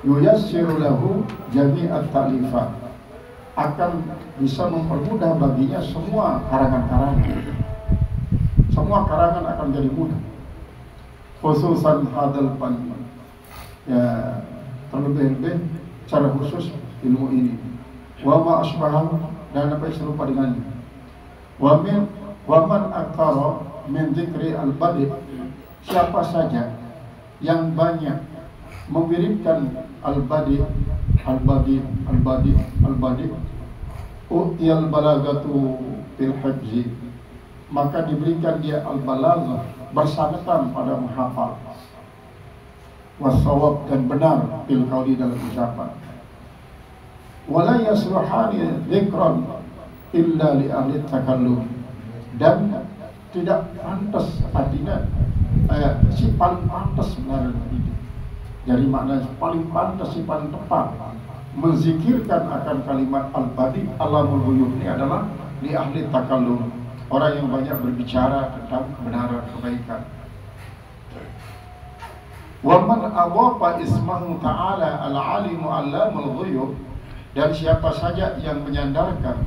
yuyassiru lahu jami'at ta'lifat, akan bisa mempermudah baginya semua karangan-karangan. Semua karangan akan jadi mudah. Khususan hadal pan, ya terlebih-lebih secara khusus ilmu ini. Wa ma asbahahu, dan apa yang serupa dengannya. Wa man aktsara min dzikri al-badi', siapa saja yang banyak memwiridkan al-badi' utiyal balagatu fil hifzi, maka diberikan dia al-balaghah, bersangatan pada menghafal, wasawab, dan benar fil qauli, dalam ucapan. Wala yasluhani dzikran illa li ahli takallum, dan tidak pantas artinya si paling pantas benar ini. Jadi makna paling pantas, si paling tepat menzikirkan akan kalimat al-badi alamul ghuyub ini adalah li ahli takallum, orang yang banyak berbicara tentang kebenaran, kebaikan. Wa man adhafa ismahu ta'ala al-alimu allamul ghuyub, dan siapa saja yang menyandarkan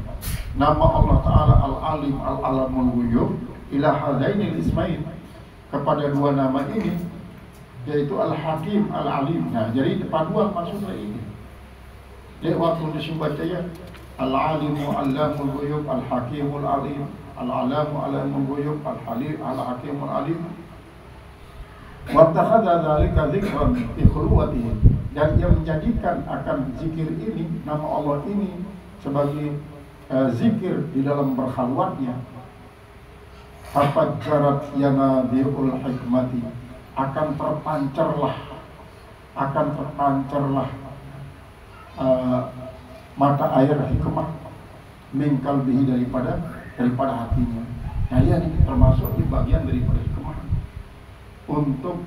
nama Allah Ta'ala al-alim al-alamul ghuyub ila hadainil ismain, kepada dua nama ini, yaitu al-hakim al-alim. Nah, jadi paduan maksudnya ini. Jadi waktu disebut ya al-alimu allamul ghuyub, al-hakimul alim, al-alamu alamul ghuyub, al-halim al-hakimul alim. Wa takhadha dzalika dzikran fi khulwatihi, dan ia menjadikan akan zikir ini, nama Allah ini, sebagai zikir di dalam berkhalwatnya. Tafajjarat yanabiul hikmati, akan terpancarlah mata air hikmah min qalbihi, daripada hatinya. Nah, ini termasuk di bagian daripada hikmah, untuk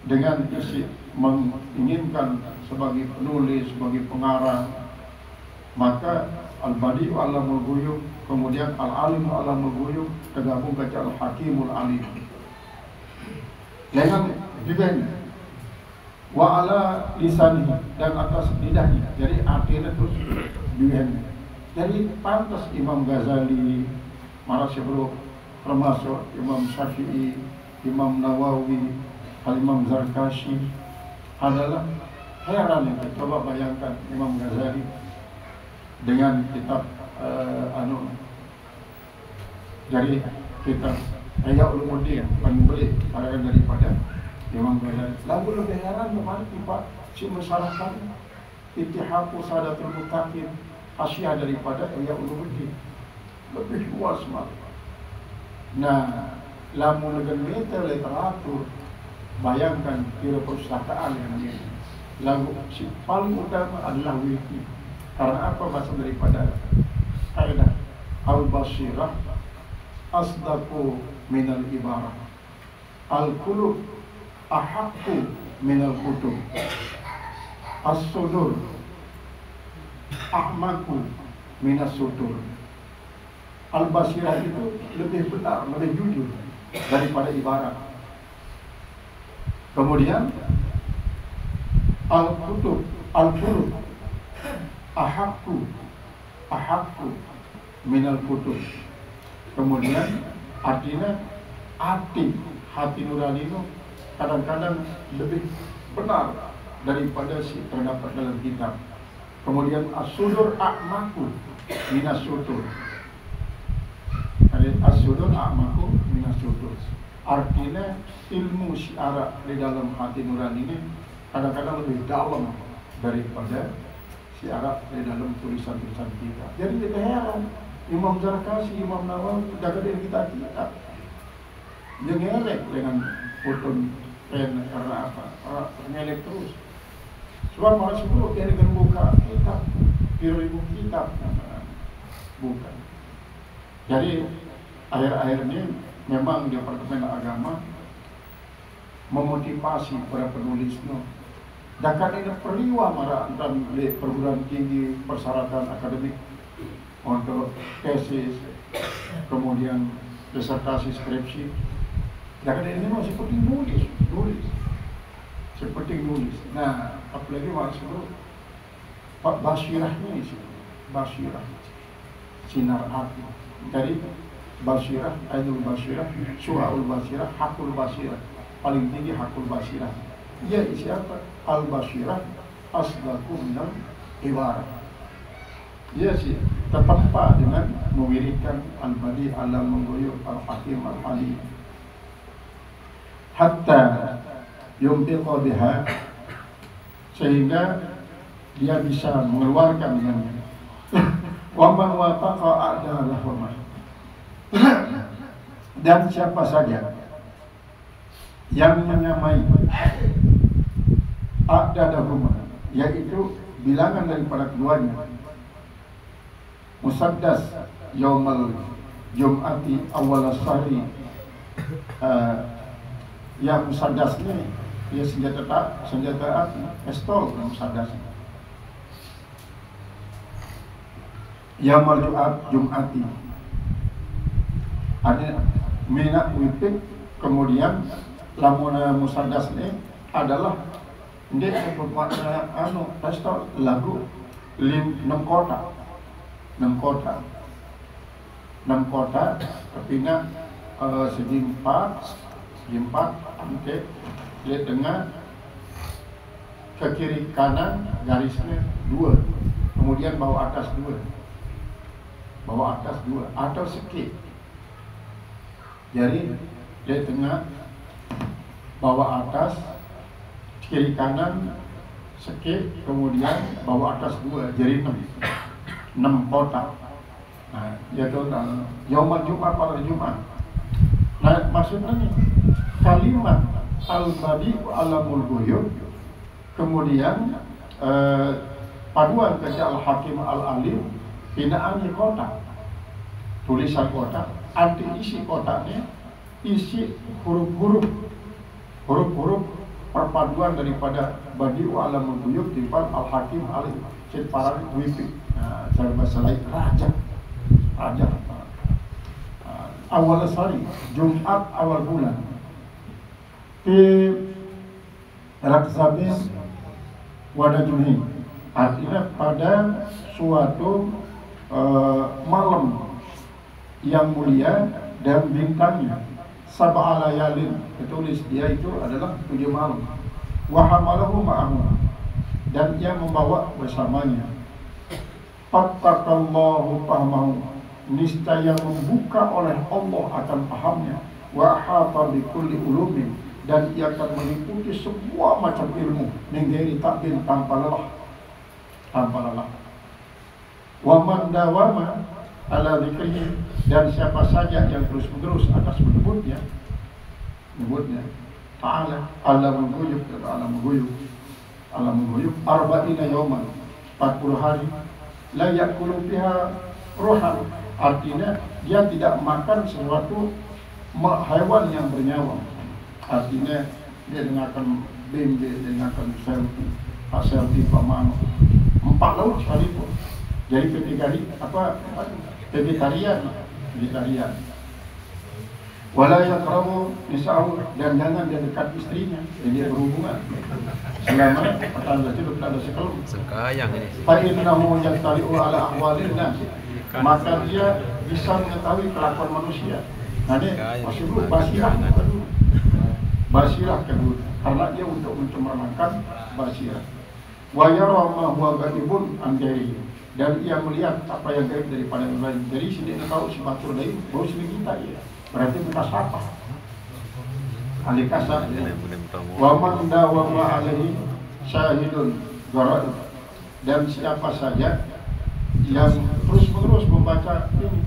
dengan isi menginginkan sebagai penulis, sebagai pengarang, maka al-badi'u alamul ghuyub, kemudian al-alimu alamul ghuyub, tergabung ke al-hakimul alim. Dengan juga ini wa ala lisani, dan atas lidahnya. Jadi artinya terus juga ini. Jadi pantas Imam Ghazali, Marasibru, termasuk Imam Syafi'i, Imam Nawawi, Al-Imam Zarkashi, adalah heran ya. Coba bayangkan Imam Ghazali dengan kitab dari kitab Ihya Ulumuddin, penulis daripada Imam Ghazali. Lalu lebih heran bagaimana tiba si masyarakat Ittihafu Sadatul Muttaqin, hasyah daripada Ihya Ulumuddin, lebih luas malah. Nah, lamun dengan literatur, bayangkan kira perpustakaan yang ini. Lalu si paling utama adalah wiki. Karena apa? Bahasa daripada kaidah al-basirah asdaqu minal ibarah, al-qulub ahaqqu minal kutub, as-sudur ahmaku minas sutur. Al-basirah itu lebih benar, lebih jujur daripada ibarat. Kemudian al-kutub, al-qulub ahaqqu minal kutub. Kemudian artinya hati nurani itu kadang-kadang lebih benar daripada si terdapat dalam kitab. Kemudian as-sudur a'maku minas sutur. As-sudur a'maku minas sutur. Artinya ilmu syiara di dalam hati nurani ini kadang-kadang lebih dalam daripada syiara di dalam tulisan-tulisan kita. Jadi kita heran, Imam Zarkashi, Imam Nawawi jaga diri kita ngelek dengan putun pen. Karena apa? Ngelek terus. Sebab malah sebelum dia dengan buka kitab, ribu kitab, bukan. Jadi akhir-akhir ini memang Departemen Agama memotivasi para penulisnya. Dakan ini perliwa marah dan perguruan tinggi persyaratan akademik untuk tesis, kemudian disertasi, skripsi. Dakan ini masih seperti nulis. seperti nulis. Nah, apalagi maksud Pak Basirahnya itu, Basirah, sinar hati. Dari Basirah, Ainul Basirah, Su'aul Basirah, Hakul Basirah. Paling tinggi Hakul Basirah. Ia isi apa? Al-Basirah, Asdaku minal Ibarat. Ia sih tertempa dengan mewirikan Al-Badi, Alamul Ghuyub, Al-Hakim, Al-Halim. Hatta yumtiqa biha, sehingga dia bisa mengeluarkan dengannya. Wa man wafaqa a'dalahuma, dan siapa saja yang menyamai a'dalahuma, yaitu bilangan daripada keduanya, musaddas yaumal jum'ati awal sari, ya musaddas ini ya senjata api, pistol musaddas. Yaumal jum'ati ada minak wipik, kemudian lamuna musaddas ini adalah dia bermakna pistol lagu 6 kotak. 6 kotak kepina segi 4 okay. Lihat tengah ke kiri kanan garisnya 2, kemudian bawah atas 2 atau sikit. Jadi lihat tengah bawah atas, kiri kanan sikit, kemudian bawah atas 2, jadi 6 kotak. Nah, yaitu Yaumul Jumat pada Jumat. Nah, maksudnya nih kalimat Al-Badi Alamul Ghuyub, kemudian paduan kerja Al-Hakim Al-Alim, binaannya kotak, tulisan kotak, arti isi kotaknya isi huruf-huruf perpaduan daripada Badi'u Alamul Ghuyub timbal Al-Hakim Al-Alim, para wipik. Nah, cara bahasa lain raja. Awal sari, Jumat awal bulan. Di Raksabin Wadajuni, artinya pada suatu malam yang mulia dan bintangnya sab'a layalin, ditulis dia itu adalah 7 malam. Wa hamalahu ma'ahu, dan ia membawa bersamanya. Fattakallahu fahmahu, niscaya membuka oleh Allah akan pahamnya. Wa ahata bi kulli ulumin, dan ia akan meliputi semua macam ilmu, min ghairi ta'bin, tanpa lelah. Wa man dawama ala dzikrihi, dan siapa saja yang terus-menerus atas menyebutnya ta'ala Alamul Ghuyub, Alamul Ghuyub arba'ina yawman, 40 hari, la yakulu fiha ruhan, artinya dia tidak makan sesuatu haiwan yang bernyawa. Artinya dia dengarkan bimbe, dengarkan selfie pamano 4 laut sekalipun. Jadi vegetarian. Wala yaqrabu nisa'u, dan jangan dia dekat istrinya, jadi berhubungan selama petanda sekelum. Sekayang ini. Fa innahu yattali'u ala ahwalin nas, maka dia bisa mengetahui kelakuan manusia. Nah, ini maksud basirah kedua, karena dia untuk mencemerlangkan basirah. Wa yara ma huwa ghaibun an ghairihi, dan ia melihat apa yang gaib daripada yang lain. Jadi sini tahu si batur lain baru sini kita ya. Berarti kita sapa. Ahli kasar. Wa man dawama alaihi syahidun garaib, dan siapa saja yang terus-menerus membaca ini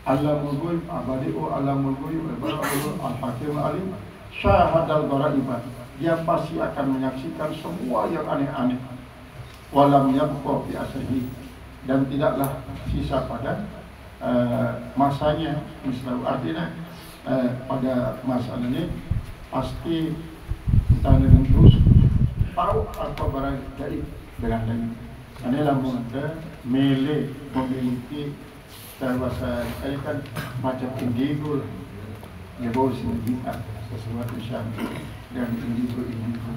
Alamul Ghuyub, Abadi'u Alamul Ghuyub, Al-Hakim Al-Alim, syahadal gharaibat, dia pasti akan menyaksikan semua yang aneh-aneh. Walam yabqa fi asrihi, dan tidaklah sisa pada masanya. Misalnya artinya pada masa ini pasti kita dengan terus tahu apa barang gaib dengan ini lamun mele memiliki bahasa sekali kan macam indigo, dia bawa sini kita sesuatu syam dan individu-individu.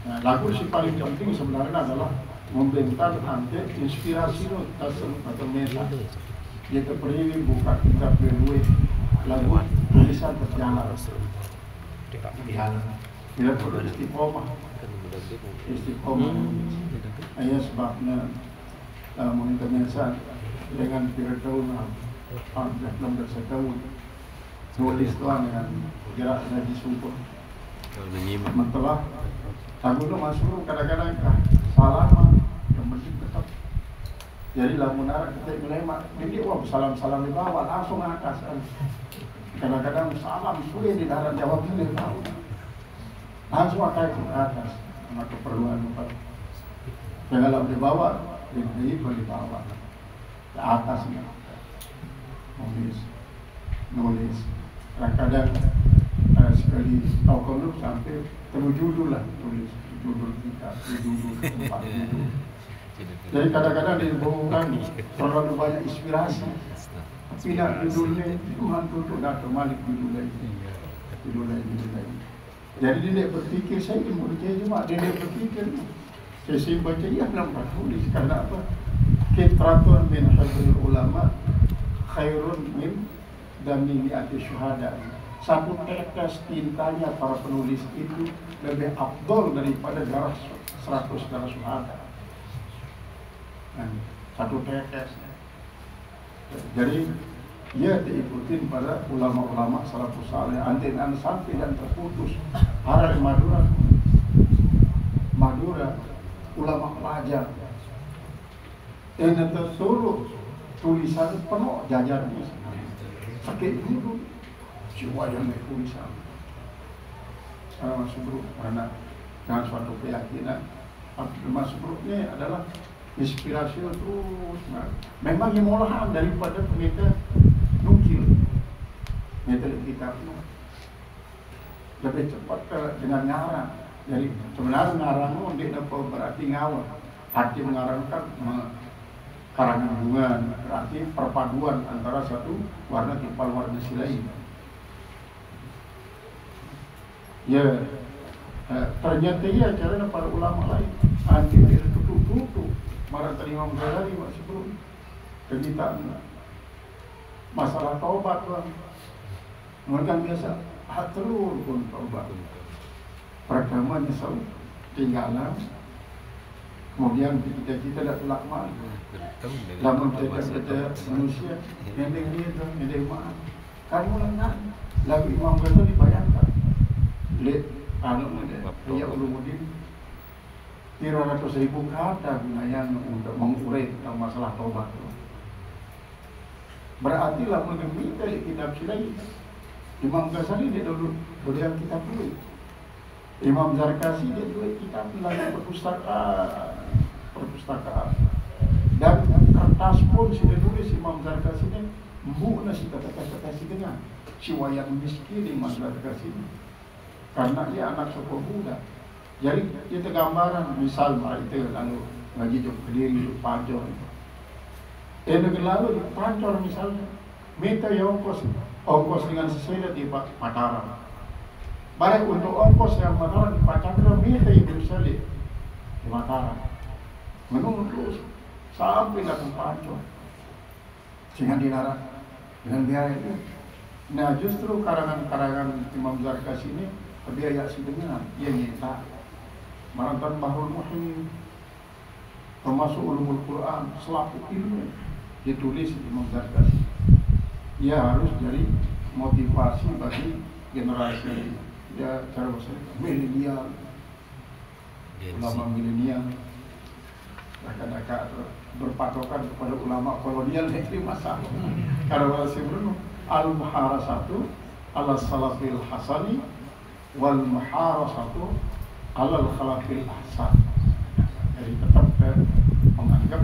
Nah, lagu si paling penting sebenarnya adalah membentang ante inspirasi lo tasem atau meta. Dia terpilih buka kitab berduit lagu tulisan berjalan. Bila perlu istiqomah. Ayah sebabnya menginternesan dengan Firdaun 16 tahun nulis doang dengan gerak ngaji subuh. Setelah lagu itu masuk kadang-kadang salah yang penting tetap. Jadi lamun arah kita melema, jadi wah salam-salam di bawah langsung atas. Kadang-kadang salam sudah di darat jawab di bawah. Langsung atas ke atas sama keperluan lupa. Jangan di bawah, di bawah ke atas nulis. Kadang-kadang sekali tahu kalau sampai terjudul lah tulis judul kita, judul tempat judul. Jadi kadang-kadang dihubungkan terlalu banyak inspirasi. Tidak judulnya Tuhan tutup datang balik judul lagi. Jadi dia berpikir saya mau percaya cuma dia berpikir. Saya baca ya nampak tulis karena apa? Kitratun min hadrul ulama khairun min dami mi'ati syuhada. Satu tetes tintanya para penulis itu lebih afdol daripada darah 100 darah syuhada. Satu tetes. Jadi ia diikutin pada ulama-ulama salafus saleh antenan sampai dan terputus. Ada di Madura ulama pelajar. Yang tersuruh tulisan penuh jajarnya. Sakit dulu jiwa yang tulisan. Masuk grup karena dengan suatu keyakinan. Masuk grupnya adalah inspirasi terus. Memang yang molahan daripada kita nukil metode kita lebih cepat dengan ngarang. Jadi sebenarnya ngarang itu tidak berarti ngawal. Arti mengarangkan karangan hubungan berarti perpaduan antara satu warna kipal warna si lain. Ya, ternyata ya caranya para ulama lain anti dia tutup marah terima Ghazali masih belum kegiatan masalah taubat bang. Mereka biasa hatrul pun taubat. Pertama nyesal tinggalan. Kemudian kita tidak telak maaf. Namun kita manusia yang dia maaf. Kamu lengan. Lagu Imam Ghazali dibayangkan. Lihat ya ulumuddin 300.000 kata gunanya untuk mengurai tentang masalah taubat. Berarti lah meminta kitab silai. Imam Ghazali dia dulu beliau kitab dulu. Imam Zarkasi dia dulu kitab lagi perpustakaan. Dan kertas pun sudah nulis Imam Zarkasi ini membuat si kata-kata si dengan si wayang miskin Imam Zarkasi ini. Karena dia anak suku Buddha. Jadi kita gambaran misal itu lalu ngaji jok Kediri, Pancor. Negeri lalu di Pancor misalnya minta ya ongkos dengan sesuai di Mataram. Baik untuk ongkos yang Mataram di Pacakra minta ibu sekali di Mataram. Menunggu sampai datang Pancor. Sehingga dinarak dengan biaya itu. Nah justru karangan-karangan Imam Zarkasi ini biaya sedengan ia minta Marantan Bahrul Muhim termasuk ulumul Quran selaku ilmu ditulis Imam Zarkasi. Ia harus jadi motivasi bagi generasi ya cara bahasa milenial, ulama milenial. Kadang-kadang berpatokan kepada ulama kolonial negeri masa. Karena sebelum al-muharasatu ala salafil hasani wal muharasatu alal khalafil ahsan. Jadi tetap menganggap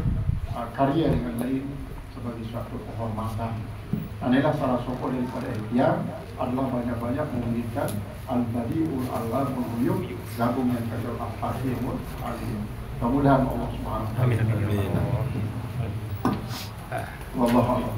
karya dengan lain sebagai suatu kehormatan. Inilah salah satu daripada ikhtiar adalah banyak-banyak memilihkan al-badi'ul alamul ghuyub gabung yang kedua al-hakimul alim. Mudah-mudahan Allah Subhanahu wa taala. Amin. Wallahu a'lam.